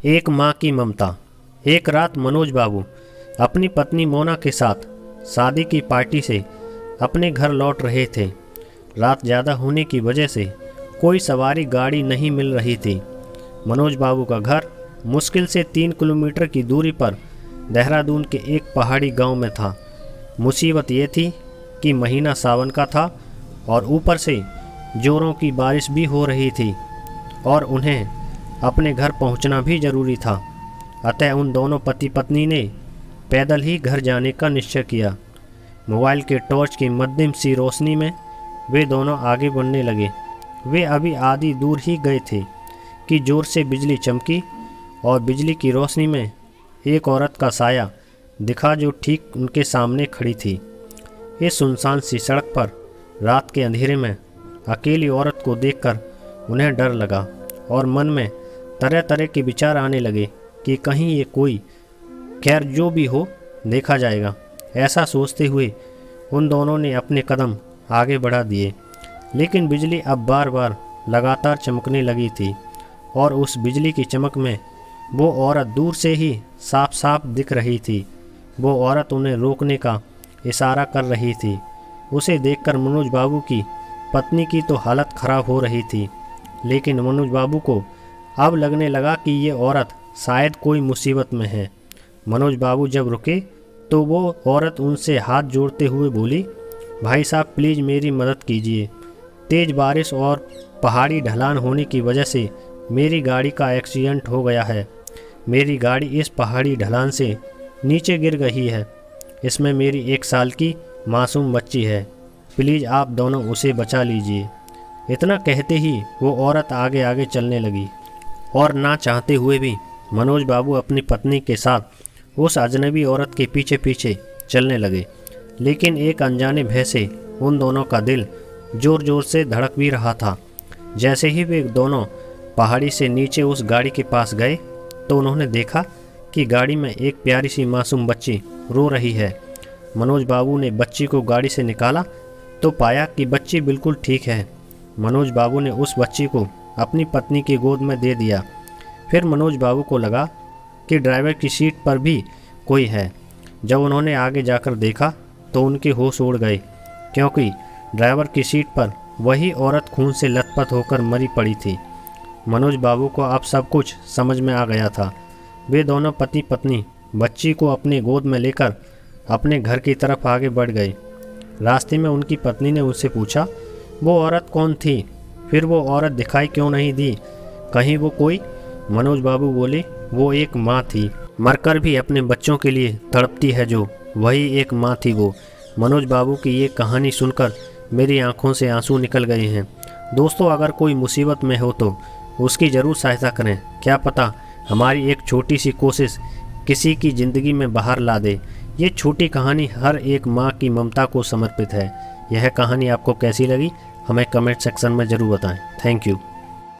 एक माँ की ममता। एक रात मनोज बाबू अपनी पत्नी मोना के साथ शादी की पार्टी से अपने घर लौट रहे थे। रात ज़्यादा होने की वजह से कोई सवारी गाड़ी नहीं मिल रही थी। मनोज बाबू का घर मुश्किल से 3 किलोमीटर की दूरी पर देहरादून के एक पहाड़ी गांव में था। मुसीबत ये थी कि महीना सावन का था और ऊपर से जोरों की बारिश भी हो रही थी और उन्हें अपने घर पहुंचना भी ज़रूरी था। अतः उन दोनों पति पत्नी ने पैदल ही घर जाने का निश्चय किया। मोबाइल के टॉर्च की मध्यम सी रोशनी में वे दोनों आगे बढ़ने लगे। वे अभी आधी दूर ही गए थे कि ज़ोर से बिजली चमकी और बिजली की रोशनी में एक औरत का साया दिखा जो ठीक उनके सामने खड़ी थी। इस सुनसान सी सड़क पर रात के अंधेरे में अकेली औरत को देखकर उन्हें डर लगा और मन में तरह तरह के विचार आने लगे कि कहीं ये कोई, खैर जो भी हो देखा जाएगा। ऐसा सोचते हुए उन दोनों ने अपने कदम आगे बढ़ा दिए, लेकिन बिजली अब बार बार लगातार चमकने लगी थी और उस बिजली की चमक में वो औरत दूर से ही साफ साफ दिख रही थी। वो औरत उन्हें रोकने का इशारा कर रही थी। उसे देखकर मनोज बाबू की पत्नी की तो हालत खराब हो रही थी, लेकिन मनोज बाबू को अब लगने लगा कि ये औरत शायद कोई मुसीबत में है। मनोज बाबू जब रुके तो वो औरत उनसे हाथ जोड़ते हुए बोली, भाई साहब प्लीज़ मेरी मदद कीजिए। तेज़ बारिश और पहाड़ी ढलान होने की वजह से मेरी गाड़ी का एक्सीडेंट हो गया है। मेरी गाड़ी इस पहाड़ी ढलान से नीचे गिर गई है। इसमें मेरी 1 साल की मासूम बच्ची है। प्लीज़ आप दोनों उसे बचा लीजिए। इतना कहते ही वो औरत आगे आगे चलने लगी और ना चाहते हुए भी मनोज बाबू अपनी पत्नी के साथ उस अजनबी औरत के पीछे पीछे चलने लगे। लेकिन एक अनजाने भय से उन दोनों का दिल ज़ोर ज़ोर से धड़क भी रहा था। जैसे ही वे दोनों पहाड़ी से नीचे उस गाड़ी के पास गए तो उन्होंने देखा कि गाड़ी में एक प्यारी सी मासूम बच्ची रो रही है। मनोज बाबू ने बच्ची को गाड़ी से निकाला तो पाया कि बच्ची बिल्कुल ठीक है। मनोज बाबू ने उस बच्ची को अपनी पत्नी की गोद में दे दिया। फिर मनोज बाबू को लगा कि ड्राइवर की सीट पर भी कोई है। जब उन्होंने आगे जाकर देखा तो उनके होश उड़ गए, क्योंकि ड्राइवर की सीट पर वही औरत खून से लथपथ होकर मरी पड़ी थी। मनोज बाबू को अब सब कुछ समझ में आ गया था। वे दोनों पति पत्नी बच्ची को अपनी गोद में लेकर अपने घर की तरफ आगे बढ़ गए। रास्ते में उनकी पत्नी ने उनसे पूछा, वो औरत कौन थी? फिर वो औरत दिखाई क्यों नहीं दी? कहीं वो कोई? मनोज बाबू बोले, वो एक माँ थी, मरकर भी अपने बच्चों के लिए तड़पती है जो, वही एक माँ थी वो। मनोज बाबू की ये कहानी सुनकर मेरी आंखों से आंसू निकल गए हैं। दोस्तों, अगर कोई मुसीबत में हो तो उसकी ज़रूर सहायता करें। क्या पता हमारी एक छोटी सी कोशिश किसी की ज़िंदगी में बाहर ला दे। ये छोटी कहानी हर एक माँ की ममता को समर्पित है। यह कहानी आपको कैसी लगी हमें कमेंट सेक्शन में ज़रूर बताएं। Thank you.